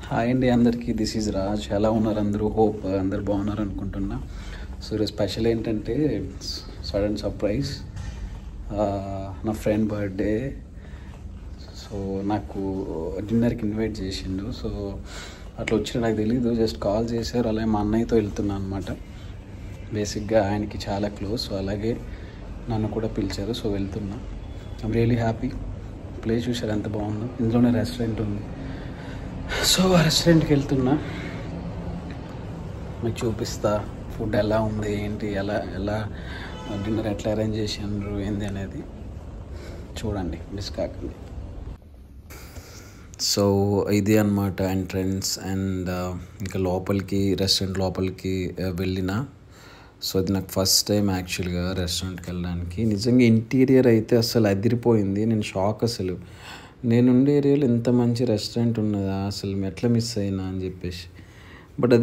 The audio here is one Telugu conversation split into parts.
హాయ్ అండి అందరికీ. This is Raj. ఎలా ఉన్నారు అందరూ? హోప్ అందరు బాగున్నారు అనుకుంటున్నా. సో ఈరోజు స్పెషల్ ఏంటంటే సడన్ సర్ప్రైజ్, నా ఫ్రెండ్ బర్త్డే. సో నాకు డిన్నర్కి ఇన్వైట్ చేసిండు. సో అట్లా వచ్చిన నాకు తెలీదు, జస్ట్ కాల్ చేశారు. అలాగే మా అన్నయ్యతో వెళ్తున్నాను అనమాట. బేసిక్గా ఆయనకి చాలా క్లోజ్, సో అలాగే నన్ను కూడా పిలిచారు. సో వెళ్తున్నా. I'm really happy. ప్లేస్ చూసారు ఎంత బాగుందో. ఇందులోనే రెస్టారెంట్ ఉంది. సో ఆ రెస్టారెంట్కి వెళ్తున్నా, మీకు చూపిస్తా ఫుడ్ ఎలా ఉంది, ఏంటి, ఎలా డిన్నర్ ఎట్లా అరేంజ్ చేసినారు, ఏంది అనేది చూడండి, మిస్ కాకండి. సో ఇది అన్నమాట ఎంట్రన్స్. అండ్ ఇంకా లోపలికి, రెస్టారెంట్ లోపలికి వెళ్ళిన. సో ఇది నాకు ఫస్ట్ టైం యాక్చువల్గా రెస్టారెంట్కి వెళ్ళడానికి. నిజంగా ఇంటీరియర్ అయితే అసలు అదిరిపోయింది. నేను షాక్. అసలు నేనుండే ఏరియాలో ఇంత మంచి రెస్టారెంట్ ఉన్నదా, అసలు ఎట్లా మిస్ అయినా అని చెప్పేసి. బట్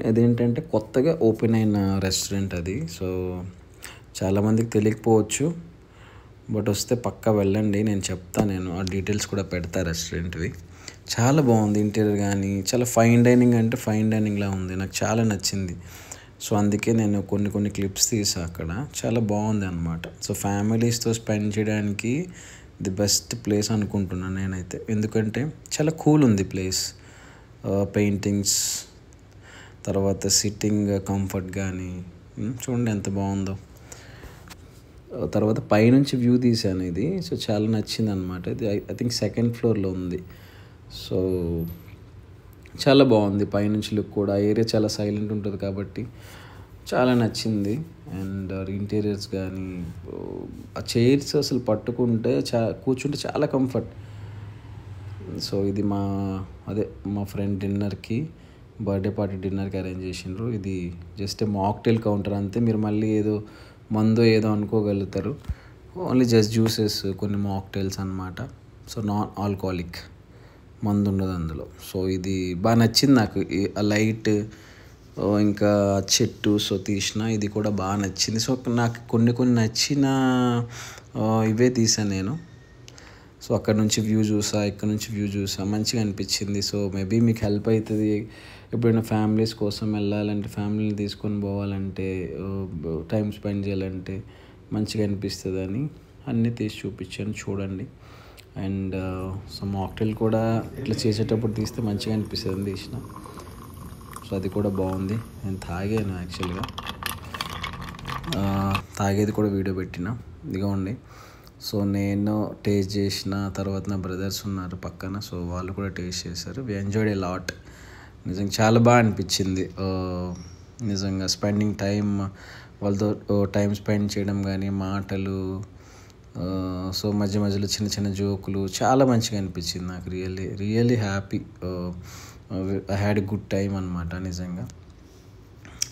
అదేంటంటే కొత్తగా ఓపెన్ అయిన రెస్టారెంట్ అది. సో చాలామందికి తెలియకపోవచ్చు, బట్ వస్తే పక్కా వెళ్ళండి. నేను ఆ డీటెయిల్స్ కూడా పెడతా రెస్టారెంట్వి. చాలా బాగుంది ఇంటీరియర్ కానీ, చాలా ఫైన్ డైనింగ్ అంటే ఫైన్ డైనింగ్లా ఉంది. నాకు చాలా నచ్చింది. సో అందుకే నేను కొన్ని క్లిప్స్ తీసా అక్కడ. చాలా బాగుంది అనమాట. సో ఫ్యామిలీస్తో స్పెండ్ చేయడానికి ది బెస్ట్ ప్లేస్ అనుకుంటున్నాను నేనైతే. ఎందుకంటే చాలా కూల్ ఉంది ప్లేస్. పెయింటింగ్స్, తర్వాత సిట్టింగ్ కంఫర్ట్ కానీ చూడండి ఎంత బాగుందో. తర్వాత పైనుంచి వ్యూ తీసాను ఇది. సో చాలా నచ్చింది అనమాట. ఇది ఐ థింక్ సెకండ్ ఫ్లోర్లో ఉంది. సో చాలా బాగుంది పైనుంచి లుక్ కూడా. ఏరియా చాలా సైలెంట్ ఉంటుంది కాబట్టి చాలా నచ్చింది. అండ్ ఇంటీరియర్స్ కానీ, ఆ చైర్స్ అసలు పట్టుకుంటే కూర్చుంటే చాలా కంఫర్ట్. సో ఇది మా ఫ్రెండ్ డిన్నర్కి, బర్త్డే పార్టీ డిన్నర్కి అరేంజ్ చేసిండ్రు. ఇది జస్ట్ మాక్టైల్ కౌంటర్ అంతే. మీరు మళ్ళీ ఏదో మందో ఏదో అనుకోగలుగుతారు. ఓన్లీ జస్ట్ జ్యూసెస్, కొన్ని మాక్టైల్స్ అన్నమాట. సో నాన్ ఆల్కహాలిక్, మందు ఉండదు అందులో. సో ఇది బాగా నచ్చింది నాకు. ఆ లైట్, ఇంకా చెట్టు సో తీసిన ఇది కూడా బాగా నచ్చింది. సో నాకు కొన్ని నచ్చిన ఇవే తీసాను నేను. సో అక్కడ నుంచి వ్యూ చూసా, ఇక్కడ నుంచి వ్యూ చూసా, మంచిగా అనిపించింది. సో మేబీ మీకు హెల్ప్ అవుతుంది. ఎప్పుడైనా ఫ్యామిలీస్ కోసం వెళ్ళాలంటే, ఫ్యామిలీని తీసుకొని పోవాలంటే, టైం స్పెండ్ చేయాలంటే మంచిగా అనిపిస్తుంది అని అన్నీ తీసి చూపించాను, చూడండి. అండ్ సో మాక్టైల్ కూడా ఇట్లా చేసేటప్పుడు తీస్తే మంచిగా అనిపిస్తుంది తీసిన. సో అది కూడా బాగుంది. నేను తాగాను యాక్చువల్గా, తాగేది కూడా వీడియో పెట్టిన. ఇదిగోండి. సో నేను టేస్ట్ చేసిన తర్వాత నా బ్రదర్స్ ఉన్నారు పక్కన. సో వాళ్ళు కూడా టేస్ట్ చేశారు. We enjoyed a lot. నిజంగా చాలా బాగా అనిపించింది. నిజంగా స్పెండింగ్ టైం, వాళ్ళతో టైం స్పెండ్ చేయడం కానీ, మాటలు, సో మధ్యలో చిన్న జోకులు చాలా మంచిగా అనిపించింది నాకు. Really happy. I had a good time అనమాట. నిజంగా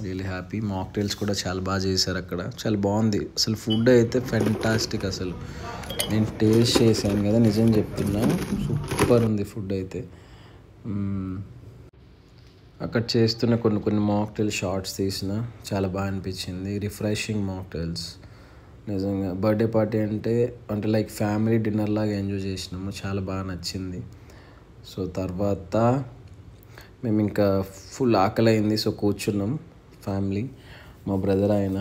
రియల్లీ హ్యాపీ. మాక్టైల్స్ కూడా చాలా బాగా చేశారు అక్కడ. చాలా బాగుంది అసలు. ఫుడ్ అయితే ఫెంటాస్టిక్. అసలు నేను టేస్ట్ చేశాను కదా, నిజం చెప్తున్నా, సూపర్ ఉంది ఫుడ్ అయితే. అక్కడ చేస్తున్న కొన్ని మాక్టైల్ షార్ట్స్ తీసిన, చాలా బాగా అనిపించింది. Refreshing mocktails. నిజంగా బర్త్డే పార్టీ అంటే లైక్ ఫ్యామిలీ డిన్నర్ లాగా ఎంజాయ్ చేసినాము. చాలా బాగా నచ్చింది. సో తర్వాత మేము ఇంకా ఫుల్ ఆకలి అయింది. సో కూర్చున్నాం ఫ్యామిలీ, మా బ్రదర్ ఆయన.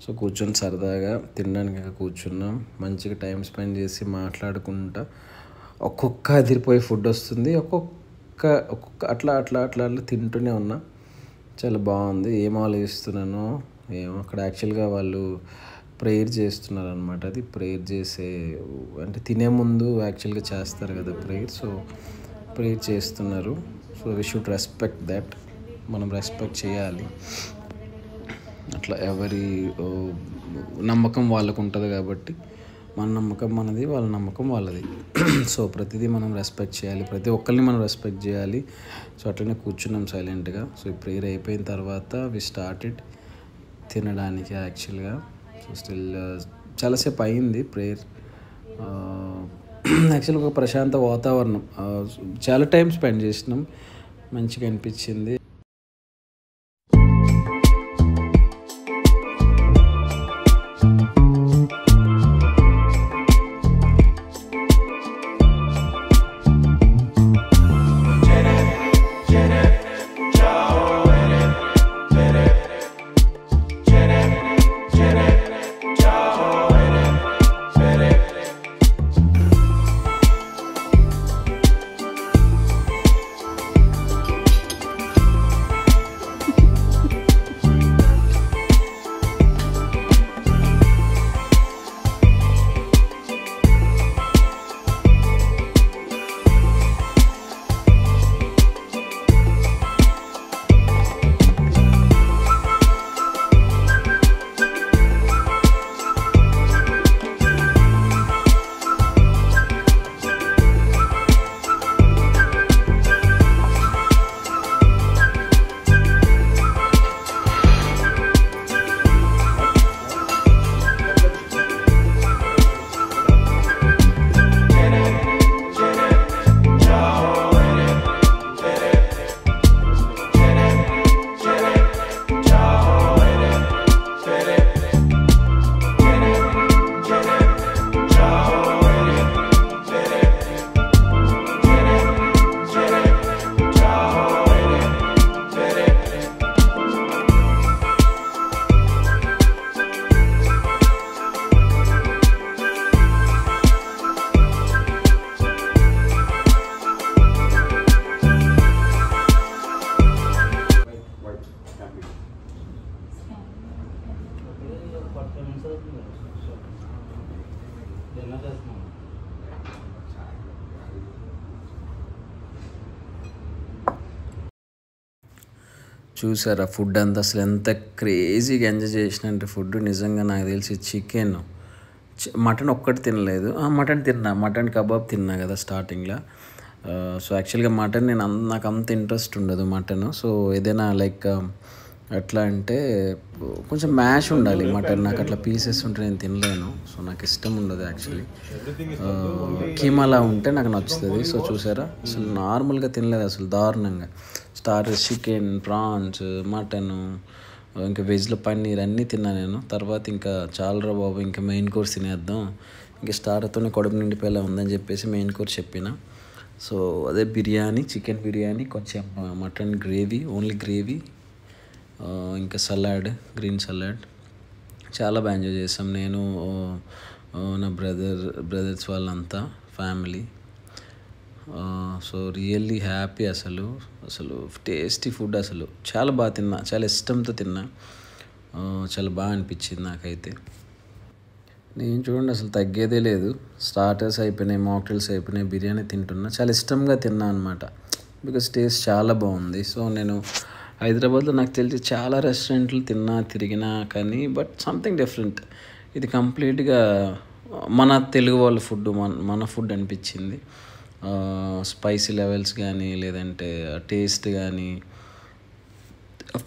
సో కూర్చొని సరదాగా తినడానికి కూర్చున్నాం. మంచిగా టైం స్పెండ్ చేసి మాట్లాడుకుంటా ఒక్కొక్క అదిరిపోయే ఫుడ్ వస్తుంది. ఒక్కొక్క అట్లా తింటూనే ఉన్నా. చాలా బాగుంది. ఏం ఆలోచిస్తున్నానో ఏమో. అక్కడ యాక్చువల్గా వాళ్ళు ప్రేయర్ చేస్తున్నారు అనమాట. అది ప్రేయర్ చేసే, అంటే తినే ముందు యాక్చువల్గా చేస్తారు కదా ప్రేయర్. సో ప్రేయర్ చేస్తున్నారు. So we should respect that. మనం రెస్పెక్ట్ చేయాలి. అట్లా ఎవరి నమ్మకం వాళ్ళకు ఉంటుంది కాబట్టి, మన నమ్మకం మనది, వాళ్ళ నమ్మకం వాళ్ళది. సో ప్రతిదీ మనం రెస్పెక్ట్ చేయాలి. ప్రతి ఒక్కరిని మనం రెస్పెక్ట్ చేయాలి. సో అట్లనే కూర్చున్నాం సైలెంట్గా. సో ఈ ప్రేయర్ అయిపోయిన తర్వాత వి స్టార్టెడ్ తినడానికి యాక్చువల్గా. సో స్టిల్ చాలాసేపు అయింది ప్రేయర్. యాక్చువల్గా ఒక ప్రశాంత వాతావరణం. చాలా టైం స్పెండ్ చేసినాం. మంచిగా అనిపించింది. చూసారా ఫుడ్ అంతా అసలు ఎంత క్రేజీగా ఎంజాయ్ చేసిన అంటే ఫుడ్ నిజంగా నాకు తెలిసి చికెన్ మటన్ ఒక్కటి తినలేదు. మటన్ కబాబ్ తిన్నా కదా స్టార్టింగ్లో. సో యాక్చువల్గా మటన్ నాకు అంత ఇంట్రెస్ట్ ఉండదు మటన్. సో ఏదైనా లైక్ ఎట్లా అంటే కొంచెం మ్యాష్ ఉండాలి మటన్. నాకు అట్లా పీసెస్ ఉంటే నేను తినలేను. సో నాకు ఇష్టం ఉండదు యాక్చువల్లీ. కీమాలా ఉంటే నాకు నచ్చుతుంది. సో చూసారా అసలు నార్మల్గా తినలేదు అసలు దారుణంగా. స్టార్టర్స్ చికెన్, ప్రాన్స్, మటను, ఇంకా వెజ్లో పన్నీర్ అన్నీ తిన్నా నేను. తర్వాత ఇంకా చాలరా బాబు ఇంకా మెయిన్ కోర్స్ తినేద్దాం, ఇంకా స్టార్టర్తోనే కడుపు నిండిపోయేలా ఉందని చెప్పేసి మెయిన్ కోర్స్ చెప్పిన. సో అదే బిర్యానీ, చికెన్ బిర్యానీ, కొంచెం మటన్ గ్రేవీ, ఓన్లీ గ్రేవీ, ఇంకా సలాడ్, గ్రీన్ సలాడ్. చాలా బాగా ఎంజాయ్ చేసాం నేను, నా బ్రదర్స్ వాళ్ళంతా, ఫ్యామిలీ. So really happy. అసలు టేస్టీ ఫుడ్, అసలు చాలా బాగా తిన్నా, చాలా ఇష్టంతో తిన్నా. చాలా బాగా అనిపించింది నాకైతే. నేను చూడండి అసలు తగ్గేదే లేదు. స్టార్టర్స్ అయిపోయినాయి, మాక్టైల్స్ అయిపోయినాయి, బిర్యానీ తింటున్నా. చాలా ఇష్టంగా తిన్నా అనమాట, బికాస్ టేస్ట్ చాలా బాగుంది. సో నేను హైదరాబాద్లో నాకు తెలిసి చాలా రెస్టారెంట్లు తిరిగినా కానీ బట్ సంథింగ్ డిఫరెంట్. ఇది కంప్లీట్గా మన తెలుగు వాళ్ళ ఫుడ్, మన ఫుడ్ అనిపించింది. స్పైసీ లెవెల్స్ కానీ, లేదంటే టేస్ట్ కానీ,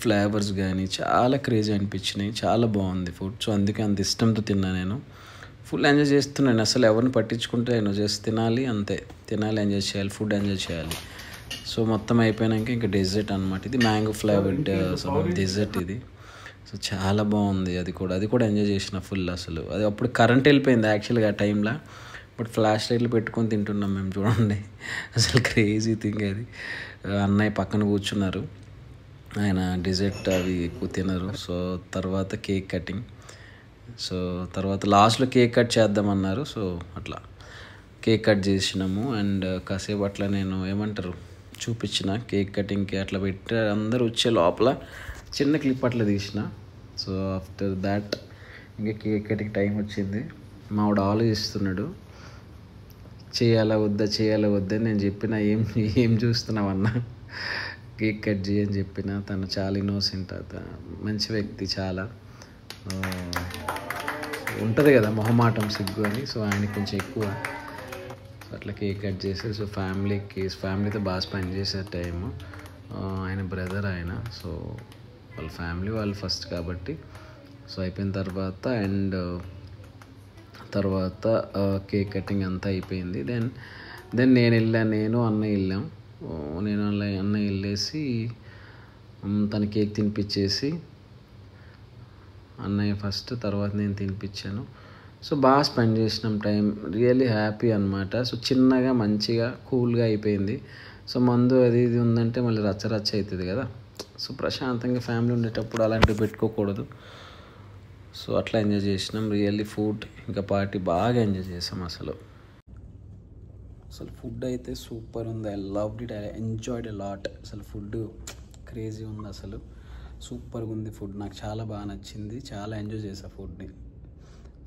ఫ్లేవర్స్ కానీ చాలా క్రేజీ అనిపించినాయి. చాలా బాగుంది ఫుడ్. సో అందుకే అంత ఇష్టంతో తిన్నా నేను. ఫుల్ ఎంజాయ్ చేస్తున్నాను. అసలు ఎవరిని పట్టించుకుంటే నేను జస్ట్ తినాలి అంతే, తినాలి, ఎంజాయ్ చేయాలి, ఫుడ్ ఎంజాయ్ చేయాలి. సో మొత్తం అయిపోయాక ఇంకా డెజర్ట్ అనమాట. ఇది మ్యాంగో ఫ్లేవర్డ్ డెజర్ట్ ఇది. సో చాలా బాగుంది. అది కూడా ఎంజాయ్ చేసిన ఫుల్. అసలు అది అప్పుడు కరెంట్ వెళ్ళిపోయింది యాక్చువల్గా ఆ టైంలో, బట్ ఫ్లాష్ లైట్లు పెట్టుకొని తింటున్నాం మేము. చూడండి అసలు క్రేజీ థింగ్ అది. అన్నయ్య పక్కన కూర్చున్నారు, ఆయన డెజర్ట్ అవి ఎక్కువ తినరు. సో తర్వాత కేక్ కటింగ్. సో తర్వాత లాస్ట్లో కేక్ కట్ చేద్దామన్నారు. సో అట్లా కేక్ కట్ చేసినాము. అండ్ కాసేపు అట్లా నేను ఏమంటారు చూపించిన కేక్ కటింగ్కి అట్లా పెట్టి అందరూ వచ్చే లోపల చిన్న క్లిప్ అట్లా తీసిన. సో ఆఫ్టర్ దాట్ ఇంకా కేక్ కటింగ్ టైం వచ్చింది. మావాడు ఆలోచిస్తున్నాడు చేయాలా వద్దా. నేను చెప్పిన ఏం చూస్తున్నావన్నా, కేక్ కట్ చేయని చెప్పిన. తను చాలా ఇన్నోసెంట్, మంచి వ్యక్తి, చాలా ఉంటుంది కదా మొహమాటం, సిగ్గు అని. సో ఆయన కొంచెం ఎక్కువ. అట్లా కేక్ కట్ చేశారు. సో ఫ్యామిలీతో బాగా స్పెండ్ చేశారు టైము. ఆయన బ్రదర్ ఆయన. సో వాళ్ళ ఫ్యామిలీ వాళ్ళు ఫస్ట్ కాబట్టి. సో అయిపోయిన తర్వాత కేక్ కటింగ్ అంతా అయిపోయింది. దెన్ నేను అన్నయ్య వెళ్ళాం. అన్నయ్య వెళ్ళేసి తన కేక్ తినిపించేసి, అన్నయ్య ఫస్ట్, తర్వాత నేను తినిపించాను. సో బాగా స్పెండ్ చేసినాం టైం. రియల్లీ హ్యాపీ అనమాట. సో చిన్నగా మంచిగా కూల్గా అయిపోయింది. సో మందు అది ఇది ఉందంటే మళ్ళీ రచ్చ అవుతుంది కదా. సో ప్రశాంతంగా ఫ్యామిలీ ఉండేటప్పుడు అలాంటివి పెట్టుకోకూడదు. సో అట్లా ఎంజాయ్ చేసినాం. రియల్లీ ఫుడ్ ఇంకా పార్టీ బాగా ఎంజాయ్ చేసాం. అసలు ఫుడ్ అయితే సూపర్ ఉంది. I loved it, I enjoyed a lot. అసలు ఫుడ్ క్రేజీ ఉంది, అసలు సూపర్గా ఉంది ఫుడ్. నాకు చాలా బాగా నచ్చింది, చాలా ఎంజాయ్ చేసా ఫుడ్ని.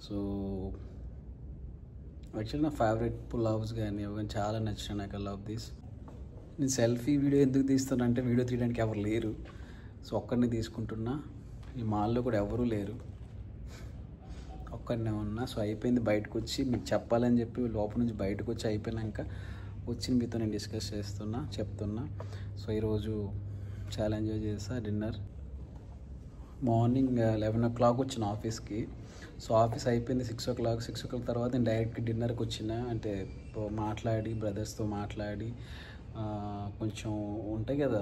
సో యాక్చువల్లీ నా ఫేవరెట్ పులావ్స్ కానీ అవన్నీ చాలా నచ్చాయి నాకు. I love this. నేను సెల్ఫీ వీడియో ఎందుకు తీస్తానంటే వీడియో తీయడానికి ఎవరు లేరు. సో ఒక్కడిని తీసుకుంటున్నా. ఈ మాల్లో కూడా ఎవరూ లేరు, ఒక్కడనే ఉన్నా. సో అయిపోయింది, బయటకు వచ్చి మీకు చెప్పాలని చెప్పి లోపల నుంచి బయటకు వచ్చి అయిపోయినాక వచ్చి మీతో నేను డిస్కస్ చెప్తున్నా. సో ఈరోజు చాలా ఎంజాయ్ చేసా. డిన్నర్ మార్నింగ్ 11 o'clock వచ్చిన ఆఫీస్కి. సో ఆఫీస్ అయిపోయింది 6 o'clock. 6 o'clock తర్వాత నేను డైరెక్ట్ డిన్నర్కి వచ్చిన. అంటే మాట్లాడి బ్రదర్స్తో మాట్లాడి కొంచెం ఉంటాయి కదా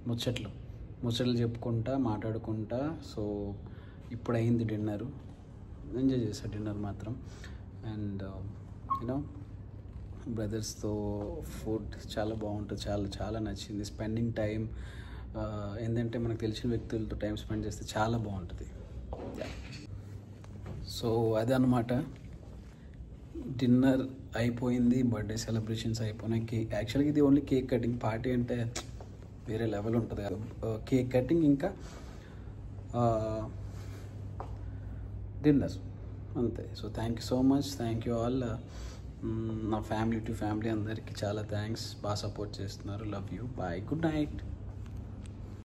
ముచ్చట్లు చెప్పుకుంటా మాట్లాడుకుంటా. సో ఇప్పుడు అయింది డిన్నరు. ఎంజాయ్ చేసా డిన్నర్ మాత్రం. అండ్ బ్రదర్స్తో ఫుడ్ చాలా బాగుంటుంది, చాలా నచ్చింది. స్పెండింగ్ టైం ఏంటంటే మనకు తెలిసిన వ్యక్తులతో టైం స్పెండ్ చేస్తే చాలా బాగుంటుంది. సో అదే అన్నమాట, డిన్నర్ అయిపోయింది, బర్త్డే సెలబ్రేషన్స్ అయిపోయినాయి. యాక్చువల్గా ఇది ఓన్లీ కేక్ కటింగ్. పార్టీ అంటే వేరే లెవెల్ ఉంటుంది కదా. కేక్ కటింగ్ ఇంకా డిన్నర్ అంతే. So thank you so much, thank you all. నా ఫ్యామిలీ అందరికీ చాలా థ్యాంక్స్, బాగా సపోర్ట్ చేస్తున్నారు. Love you, bye, good night.